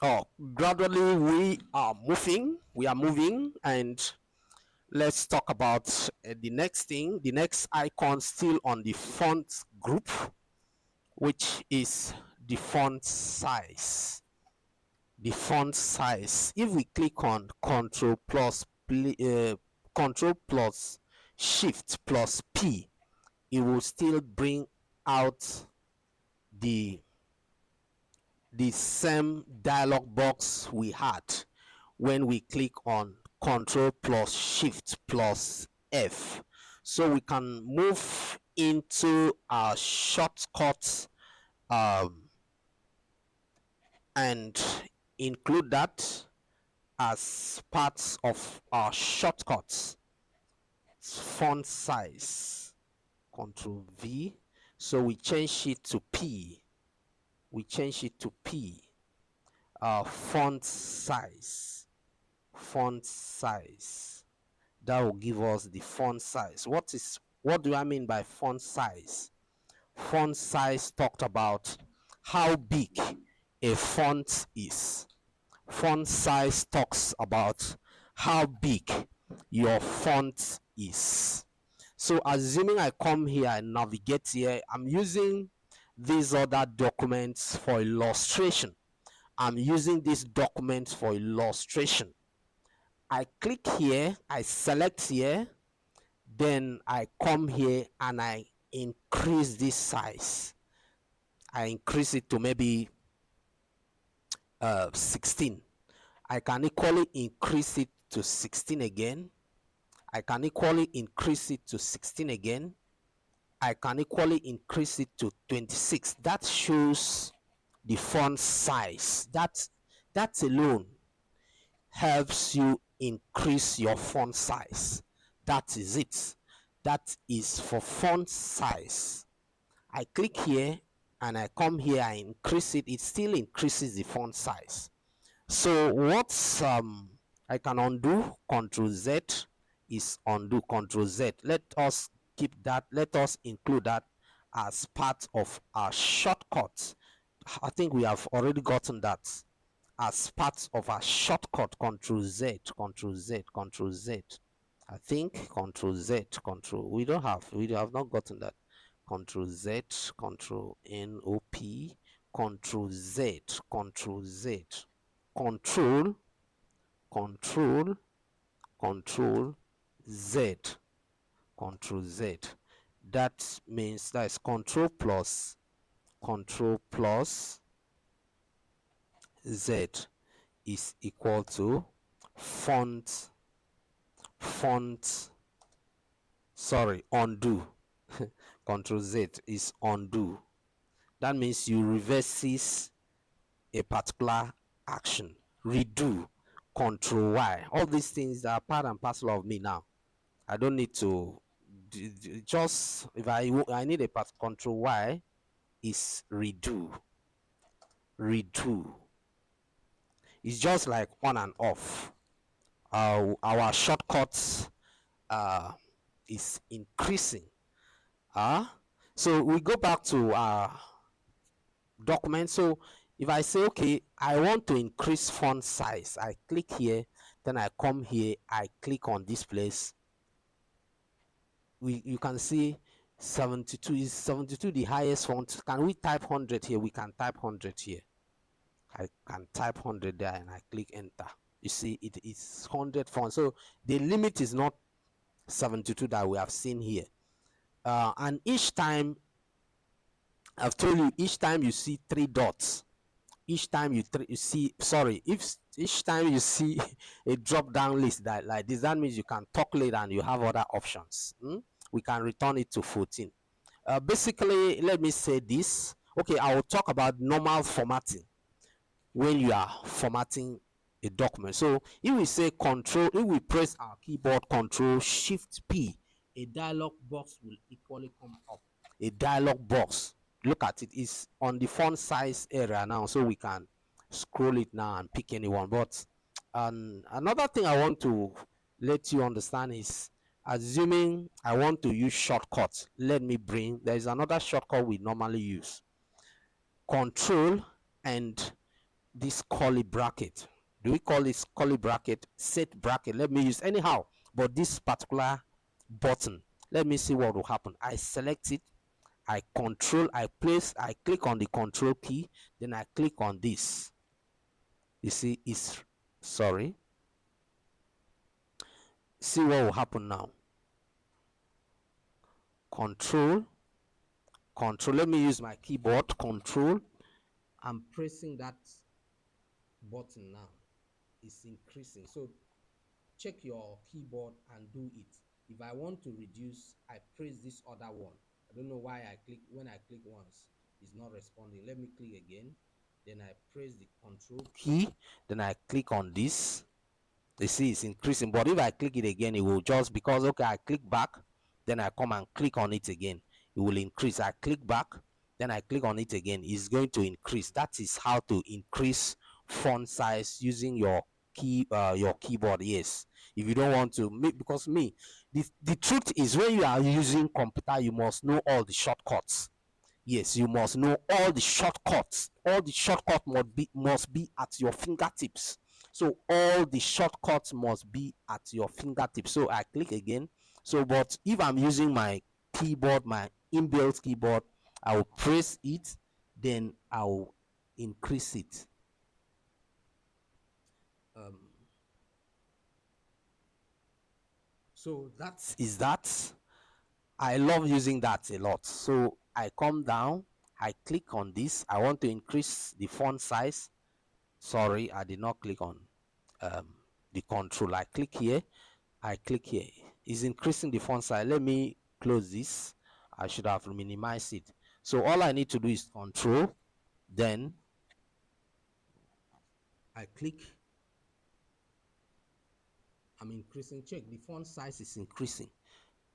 Oh, gradually we are moving, and let's talk about the next thing, the next icon still on the font group, which is the font size. The font size. If we click on Control plus Shift plus P, it will still bring out the the same dialog box we had when we click on Control plus Shift plus F. So we can move into our shortcuts, um, and include that as parts of our shortcuts. Font size, Control V. So we change it to P. We change it to P. Font size. Font size. That will give us the font size. What do I mean by font size? Font size talked about how big a font is. Font size talks about how big your font is. So assuming I come here and navigate here, I'm using these other documents for illustration. I'm using this document for illustration. I click here, I select here, then I come here and I increase this size. I increase it to maybe 16. I can equally increase it to 16 again. I can equally increase it to 16 again. I can equally increase it to 26. That shows the font size. That alone helps you increase your font size. That is it. That is for font size. I click here and I come here, I increase it, it still increases the font size. So what's I can undo, Control Z is undo, Control Z. Let us keep that, let us include that as part of our shortcut. I think we have already gotten that as part of our shortcut. Control Z, Control Z, Control Z. I think Control Z, Control. We have not gotten that. Control Z, Control NOP, Control Z, Control Z, Control, Control, Control Z, Control Z. That means that is Control plus Z is equal to font, font, sorry, undo. Control Z is undo. That means you reverses a particular action. Redo, Control Y. All these things are part and parcel of me now. I don't need to just, if I need a part. Control Y is redo. Redo. It's just like on and off. Our shortcuts uh, is increasing. So we go back to our document. So if I say, okay, I want to increase font size, I click here, then I come here, I click on this place. You can see 72 is 72 the highest font. Can we type 100 here? We can type 100 here. I can type 100 there and I click enter. You see it is 100 font. So the limit is not 72 that we have seen here. And each time, I've told you, each time you see three dots, each time you see, sorry, if each time you see a drop down list that like this, that means you can talk later and you have other options. We can return it to 14. Basically, let me say this. Okay, I will talk about normal formatting when you are formatting a document. So if we say control, if we press our keyboard Control Shift P, a dialog box will equally come up. A dialog box, look at it, is on the font size area now, so we can scroll it now and pick anyone. But another thing I want to let you understand is, assuming I want to use shortcuts, let me bring, there is another shortcut we normally use. Control and this curly bracket. Do we call this curly bracket? Set bracket. Let me use anyhow. But this particular button, let me see what will happen. I select it. I click on the control key. Then I click on this. You see, it's sorry. See what will happen now. Control. Let me use my keyboard. Control. I'm pressing that button now. It's increasing. So check your keyboard and do it. If I want to reduce, I press this other one. I don't know why when I click once, it's not responding. Let me click again. Then I press the control key. Then I click on this. You see it's increasing, but if I click it again, it will just, because okay, I click back, then I come and click on it again, it will increase. I click back, then I click on it again, it's going to increase. That is how to increase font size using your keyboard. Yes, if you don't want to because the truth is, when you are using computer, you must know all the shortcuts. Yes, you must know all the shortcuts. All the shortcuts must be at your fingertips. So all the shortcuts must be at your fingertips. So I click again. So, but if I'm using my keyboard, my inbuilt keyboard, I will press it, then I'll increase it. So that is that. I love using that a lot. So I come down, I click on this. I want to increase the font size. Sorry, I did not click on the control. I click here, I click here. It's increasing the font size. Let me close this. I should have minimized it. So all I need to do is control, then I click. I'm increasing. Check the font size is increasing.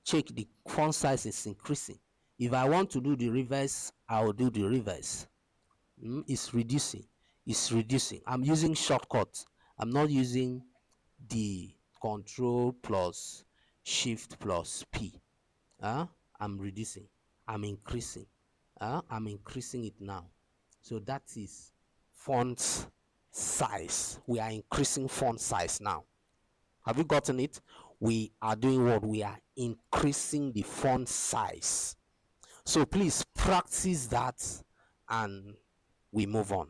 Check the font size is increasing. If I want to do the reverse, I will do the reverse. It's reducing. It's reducing. I'm using shortcuts. I'm not using the control plus shift plus P. I'm reducing. I'm increasing. I'm increasing it now. So that is font size. We are increasing font size now. Have you gotten it? We are doing what? We are increasing the font size. So please practice that and we move on.